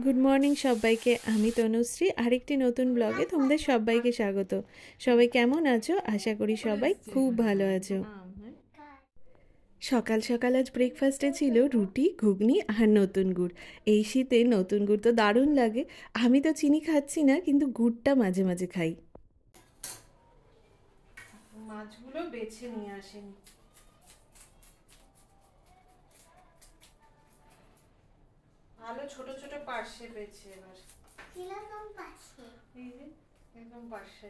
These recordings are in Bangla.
গুড মর্নিং সবাইকে। আমি তনুশ্রী, আরেকটি নতুন ব্লগে তোমাদের সবাইকে স্বাগত। সবাই কেমন আছো? আশা করি সবাই খুব ভালো আছো। সকাল সকাল আজ ব্রেকফাস্টে ছিল রুটি, ঘুগনি আর নতুন গুড়। এই শীতে নতুন গুড় তো দারুণ লাগে। আমি তো চিনি খাচ্ছি না, কিন্তু গুড়টা মাঝে মাঝে খাই। মাছগুলো বেছে নিয়ে আসেনি, ভালো ছোট ছোট পার্শে পেয়েছে এবার। কিরকম পাচ্ছে? এই যে একদম পার্শে।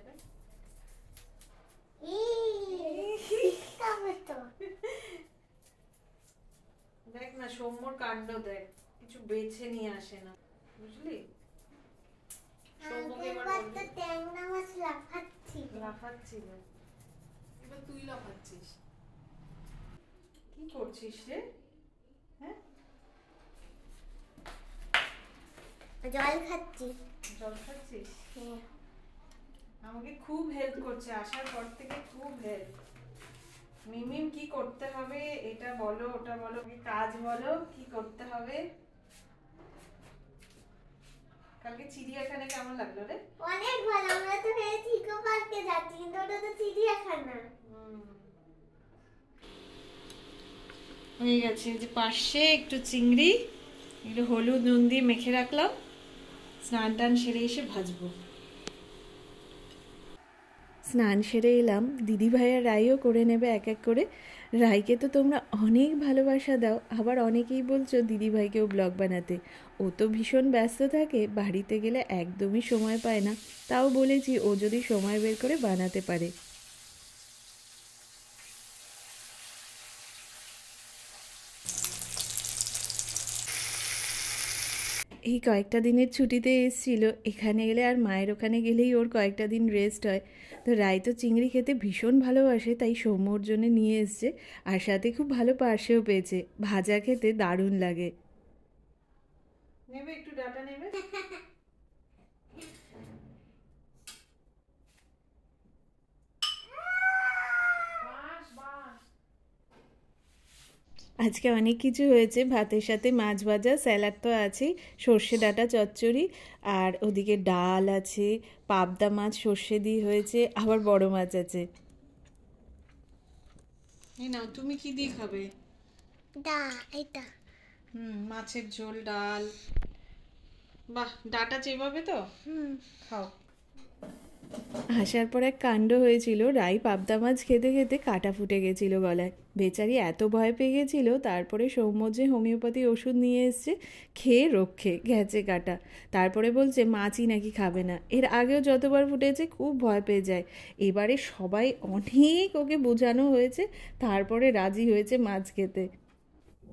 দেখ না সৌম্যর কাণ্ড, দেখ কিছু বেছে নিয়ে আসে না, বুঝলি? সৌম্যকে এবার ট্যাংরা মাছ লাফাচ্ছিল। এবার তুই লাফাচ্ছিস, কি করছিস রে? হ্যাঁ, জল খাচ্ছি। জল খাচ্ছিস? আমাকে খুব হেল্প করছে আসার পর থেকে, খুব হেল্প। মিমিম কি করতে হবে এটা বলো, ওটা বলো, কাজ বলো, কি করতে হবে। কালকে চিড়িয়াখানা কেমন লাগলো রে? অনেক ভালো। আমরা তো ভেবেছি ইকো পার্কে যাচ্ছি, কিন্তু ওটা তো চিড়িয়াখানা। হয়ে গেছে যে পাশে একটু চিংড়ি, একটু হলুদ নুন দিয়ে মেখে রাখলাম, স্নান টান সেরে এসে ভাজবো। স্নান সেরে এলাম, দিদি ভাইয়া রাইও করে নেবে এক এক করে। রাইকে তো তোমরা অনেক ভালোবাসা দাও, আবার অনেকেই বলছো দিদি ভাইকেও ব্লগ বানাতে। ও তো ভীষণ ব্যস্ত থাকে, বাড়িতে গেলে একদমই সময় পায় না। তাও বলেছি ও যদি সময় বের করে বানাতে পারে। এই কয়েকটা দিনের ছুটিতে এসেছিল, এখানে এলে আর মায়ের ওখানে গেলেই ওর কয়েকটা দিন রেস্ট হয়। তো রাই তো চিংড়ি খেতে ভীষণ ভালোবাসে, তাই সৌম্যর জন্য নিয়ে এসছে। আর সাথে খুব ভালো পার্শেও পেয়েছে, ভাজা খেতে দারুণ লাগে। নেবে একটু ডাটা নেবে? আজকে অনেক কিছু হয়েছে, ভাতের সাথে মাছ ভাজা, স্যালাড তো আছেই, সর্ষে ডাঁটা চচ্চড়ি, আর ওদিকে ডাল আছে, পাবদা মাছ সর্ষে দিয়ে হয়েছে, আবার বড় মাছ আছে। এই নাও, তুমি কি দিয়ে খাবে? এটা মাছের ঝোল, ডাল। বাহ, ডাটা চেবাবে তো? খাও। আসার পর এক কাণ্ড হয়েছিল, রাই পাবদা মাছ খেতে খেতে কাটা ফুটে গেছিল গলায়। বেচারি এত ভয় পেয়ে গেছিল, তারপরে সৌম্য যে হোমিওপ্যাথি ওষুধ নিয়ে এসছে, খেয়ে রক্ষে গেছে কাটা। তারপরে বলছে মাছই নাকি খাবে না। এর আগেও যতবার ফুটেছে খুব ভয় পেয়ে যায়। এবারে সবাই অনেক ওকে বোঝানো হয়েছে, তারপরে রাজি হয়েছে মাছ খেতে।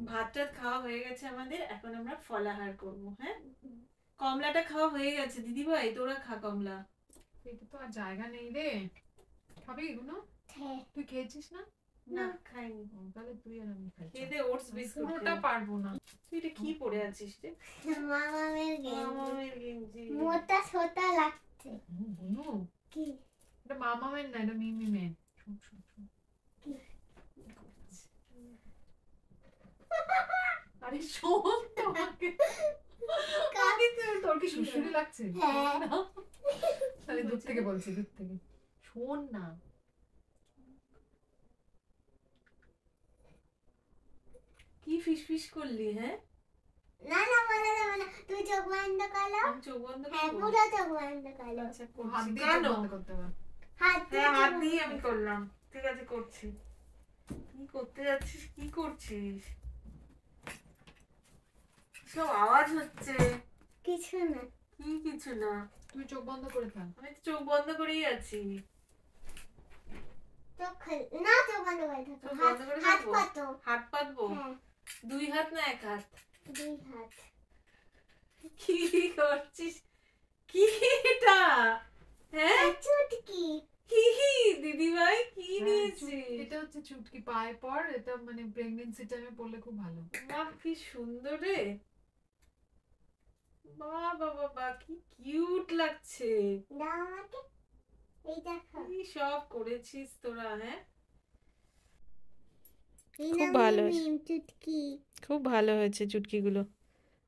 ভাত টাত খাওয়া হয়ে গেছে আমাদের, এখন আমরা ফলাহার করবো। হ্যাঁ, কমলাটা খাওয়া হয়ে গেছে। দিদিভাই তোরা খা কমলা। এটা তো আর জায়গা নেই রে, খাবি এগুলো? তুই খেয়েছিস না? না, খাইনি। তাহলে তুই আর আমি খাই। খেতে ওটস বিস্কুট পুরোটা পারবো না। তুই এটা কি পরে আছিস রে? মামামের গেঞ্জি। মোটা ছোটা লাগছে। বুনু, কি এটা মামামের না, এটা মিমিমের। শোন শোন শোন। আরে শোন তোমাকে, তোর কি সুশ্রী লাগছে? তাহলে দূর থেকে বলছি, দূর থেকে শোন না। কি ফিস ফিস করলি? হ্যাঁ, না না, বলা যাবে না। তুই চোখ বন্ধ করো। আমি চোখ বন্ধ হ্যাঁ, করবো? পুরো চোখ বন্ধ করো। আচ্ছা, হাত করছি। দিয়ে কেন? চোখ বন্ধ করতে হবে। হাত দিয়ে আমি করলাম। ঠিক আছে, করছি। কি করতে যাচ্ছিস? কি করছিস? সব আওয়াজ হচ্ছে। কিছু না। কি কিছু না? তুই চোখ বন্ধ করে থাক। আমি তো চোখ বন্ধ করেই আছি। চোখ না, চোখ বন্ধ করে থাকো। চোখ বন্ধ করে হাত থাকবো? পাতো। হাত পাতবো? হ্যাঁ, দুই হাত না এক হাত? দুই হাত। কি করছিস? কি এটা? হ্যাঁ, চুটকি। কি দিদিভাই কি নিয়েছিস? এটা হচ্ছে চুটকি, পায়ে পর। এটা মানে প্রেগন্যান্সি টাইমে পড়লে খুব ভালো। বাহ, কি সুন্দর রে। বাহ বাবা বাহ, কি কিউট লাগছে। দাও আমাকে। এই দেখো। কি সব করেছিস তোরা? হ্যাঁ, খুব ভালো চুটকি। খুব ভালো হয়েছে চুটকিগুলো।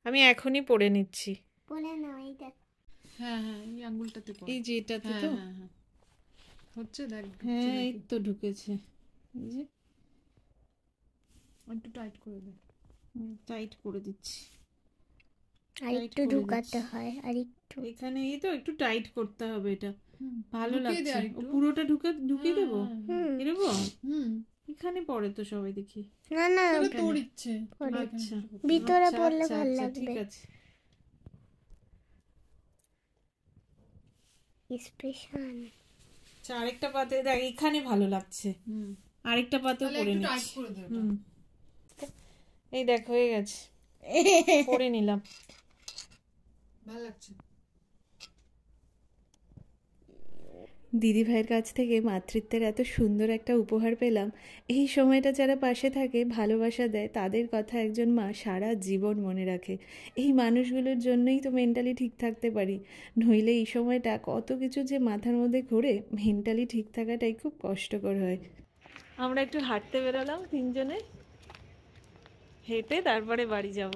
আমি এখনই পরে নিচ্ছি। বলে না এই দেখ হ্যাঁ হ্যাঁ এই আঙ্গুলটাতে পড়। এই যে এটাতে হ্যাঁ তো হ্যাঁ হ্যাঁ হচ্ছে দেখ হ্যাঁ এই তো ঢুকেছে এই যে একটু টাইট করে দে। টাইট করে দিচ্ছি আর একটু ঢুকাতে হয় আর একটু এখানে এই তো একটু টাইট করতে হবে এটা ভালো ঢুকিয়ে দে লাগছে আরেকটু। ও পুরোটা ঢুকিয়ে দেবো এরকম হুম এখানে পড়ে তো সবাই দেখি না না সেটা তোর ইচ্ছে। আচ্ছা ভিতরে আচ্ছা, পড়লে আচ্ছা, ভালো আচ্ছা, লাগবে ঠিক আছে এক্সপ্রেশন আচ্ছা আরেকটা পাতে দেখ এখানে ভালো লাগছে হুম আরেকটা পাতেও তাহলে পরে একটু টাইট নিচ্ছি করে দে ওটা। হুম এই দেখ হয়ে গেছে পরে নিলাম ভালো লাগছে। দিদি ভাইয়ের কাছ থেকে মাতৃত্বের এত সুন্দর একটা উপহার পেলাম এই সময়টা যারা পাশে থাকে ভালোবাসা দেয় তাদের কথা একজন মা সারা জীবন মনে রাখে এই মানুষগুলোর জন্যই তো মেন্টালি ঠিক থাকতে পারি নইলে এই সময়টা কত কিছু যে মাথার মধ্যে ঘোরে মেন্টালি ঠিক থাকাটাই খুব কষ্টকর হয় আমরা একটু হাঁটতে বেরোলাম তিনজনে হেঁটে তারপরে বাড়ি যাব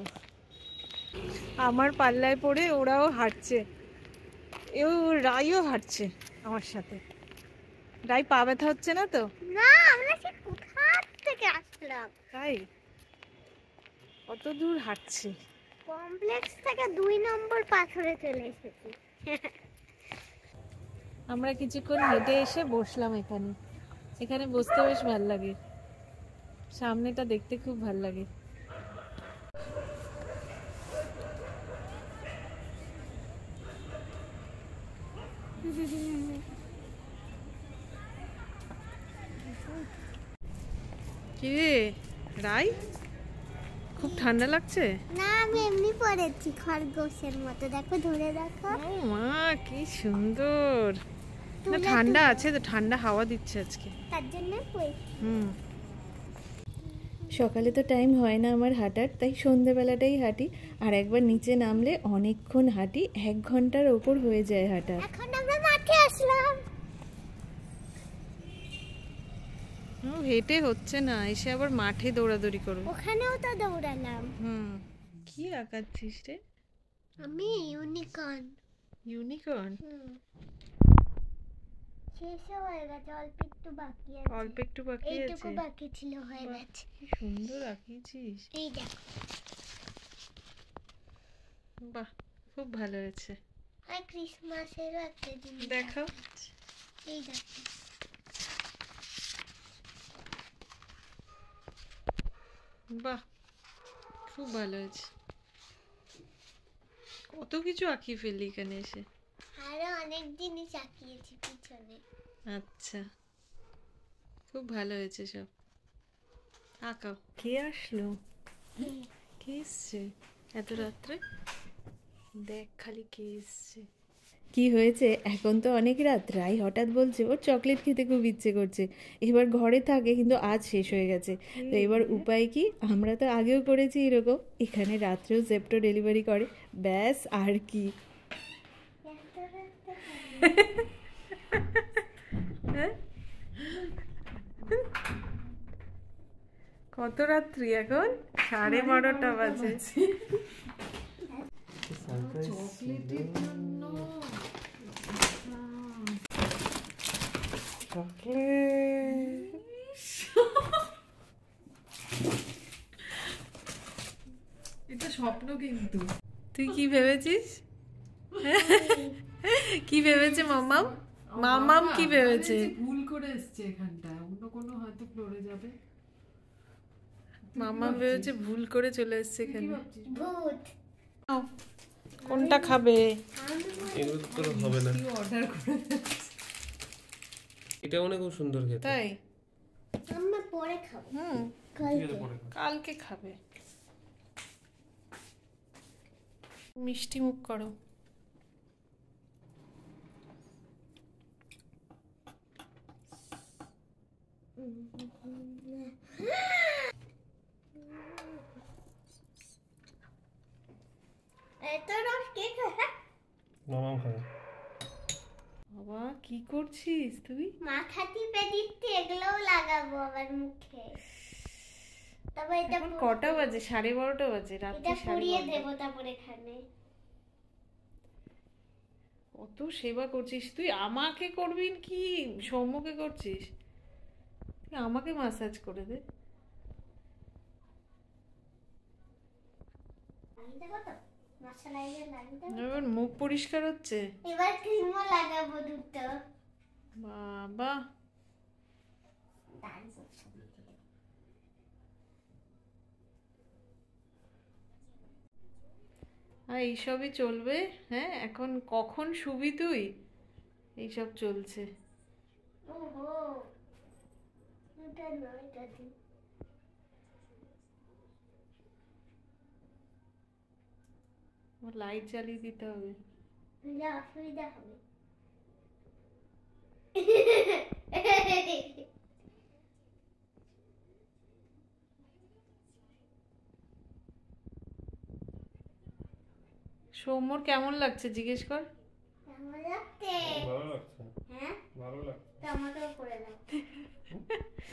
আমার পাল্লায় পড়ে ওরাও হাঁটছে এও রাইও হাঁটছে আমার সাথে রাই পা ব্যথা হচ্ছে না তো না আমরা সে কোথা থেকে আসলাম তাই কত দূর হাঁটছে কমপ্লেক্স থেকে 2 নম্বর পাথরে চলে এসেছি আমরা কিছুক্ষণ হেঁটে এসে বসলাম এখানে এখানে বসতে বেশ ভাল লাগে সামনেটা দেখতে খুব ভাল লাগে কি রে রাই খুব ঠান্ডা লাগছে না আমি এমনি পড়েছি খরগোশের মতো দেখো ধরে দেখো ও মা কি সুন্দর না ঠান্ডা আছে তো ঠান্ডা হাওয়া দিচ্ছে আজকে তার জন্য হুম সকালে তো টাইম হয় না আমার হাঁটার তাই সন্ধেবেলাটাই হাঁটি আর একবার নিচে নামলে অনেকক্ষণ হাঁটি 1 ঘন্টার ওপর হয়ে যায় হাঁটা এখন আমরা মাঠে আসলাম হেঁটে হচ্ছে না এসে আবার মাঠে দৌড়াদৌড়ি করবো ওখানেও তো দৌড়ালাম হুম কি আঁকাচ্ছিস রে আমি ইউনিকর্ন ইউনিকর্ন শেষ হয়ে গেছে অল্প একটু বাকি আছে অল্প একটু বাকি এইটুকু আছে বাকি ছিল হয়ে গেছে কি সুন্দর আঁকিয়েছিস এই দেখো বাহ খুব ভালো হয়েছে আর ক্রিসমাসেরও একটা জিনিস দেখো এই দেখো বাহ খুব ভালো হয়েছে কত কিছু আঁকিয়ে ফেললি এখানে এসে আরো অনেক জিনিস আঁকিয়েছি পিছনে আচ্ছা খুব ভালো হয়েছে সব আঁকাও কে আসলো কে এসছে এত রাত্রে দেখ খালি কে এসছে কি হয়েছে এখন তো অনেক রাত রাই হঠাৎ বলছে ওর চকলেট খেতে খুব ইচ্ছে করছে এবার ঘরে থাকে কিন্তু আজ শেষ হয়ে গেছে তো এবার উপায় কি আমরা তো আগেও করেছি এরকম এখানে রাত্রেও জেপ্টো ডেলিভারি করে ব্যাস আর কি হ্যাঁ কত রাত্রি এখন 12:30 বাজে চকলেটের জন্য এটা স্বপ্ন কিন্তু তুই কি ভেবেছিস কি ভেবেছে মাম্মাম মাম্মাম কি ভেবেছে ভুল করে এসছে এখানটায় অন্য কোনো হয়তো ফ্লোরে যাবে মাম্মাম ভেবেছে ভুল করে চলে এসেছে কি এখানে ভাবছিস ভূত নাও, কোনটা খাবে এগুলো তো তোর হবে না কি অর্ডার করে এটা অনেক খুব সুন্দর খেতে তাই আমরা পরে খাবো হুম ঠিক আছে পরে খাও। কালকে খাবে মিষ্টি মুখ করো এত রস কে খায় মামাও খাবে বাবা কি করছিস তুই মাথা টিপে দিচ্ছি এগুলোও লাগাবো আবার মুখে তবে এটা এখন কটা বাজে 12:30 বাজে রাত্রি এটা পুড়িয়ে 12:30 দেবো তারপরে এখানে কত সেবা করছিস তুই, আমাকে করবি কি সৌম্যকে করছিস? তুই আমাকে মাসাজ করে দে। লাগিয়ে দেবো তো, ময়শ্চারাইজার লাগিয়ে দেবো। এবার মুখ পরিষ্কার হচ্ছে। এবার ক্রিমও লাগাবো দুটো। বাবা দারুণ ছবি দিল। আর এইসবই চলবে। হ্যাঁ, এখন কখন শুবি তুই? এইসব চলছে। ওহো, এটা নয়, এটা দিই। লাইট জ্বালিয়ে দিতে হবে। যা অসুবিধা হবে। সৌম্যর কেমন লাগছে জিজ্ঞেস কর। কেমন লাগছে? ভালো লাগছে, হ্যাঁ, ভালো লাগছে। তো আমাকেও করে দাও।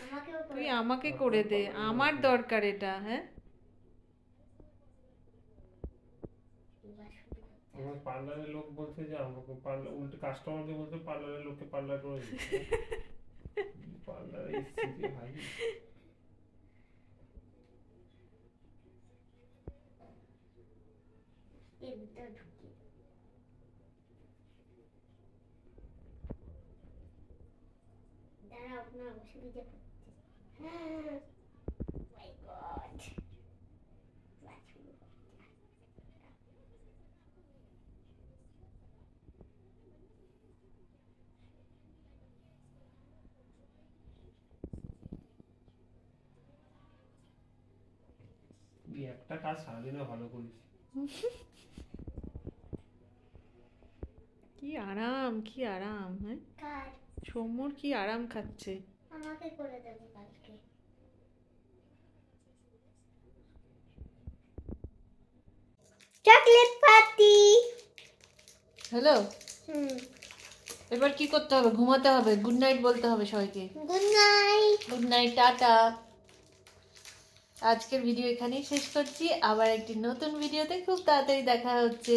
আমাকেও করে তুই দাও। আমাকে করে দে, আমার দরকার এটা। হ্যাঁ, এবার শুরু করতে হবে। আমার পার্লারের লোক বলছে যে আমাকে পার্লার, উল্টে কাস্টমারকে বলছে পার্লারের লোককে পার্লার করে দিচ্ছে। পার্লারে এসছি যে ভাই, এর ভিতরে ঢুকিয়ে দাও। দাঁড়াও, আপনার অসুবিধা হচ্ছে। মাই গড, এবার শুরু করতে হবে। তুই একটা কাজ সারাদিনে ভালো করিস। কি আরাম, কি আরাম। হ্যাঁ, কার? সৌম্যর কি আরাম খাচ্ছে। আমাকে করে দেবো কালকে। Chocolate party. হ্যালো, এবার কি করতে হবে? ঘুমাতে হবে, গুড নাইট বলতে হবে সবাইকে। Good night. Good night, tata. আজকের ভিডিও এখানেই শেষ করছি। আবার একটি নতুন ভিডিওতে খুব তাড়াতাড়ি দেখা হচ্ছে।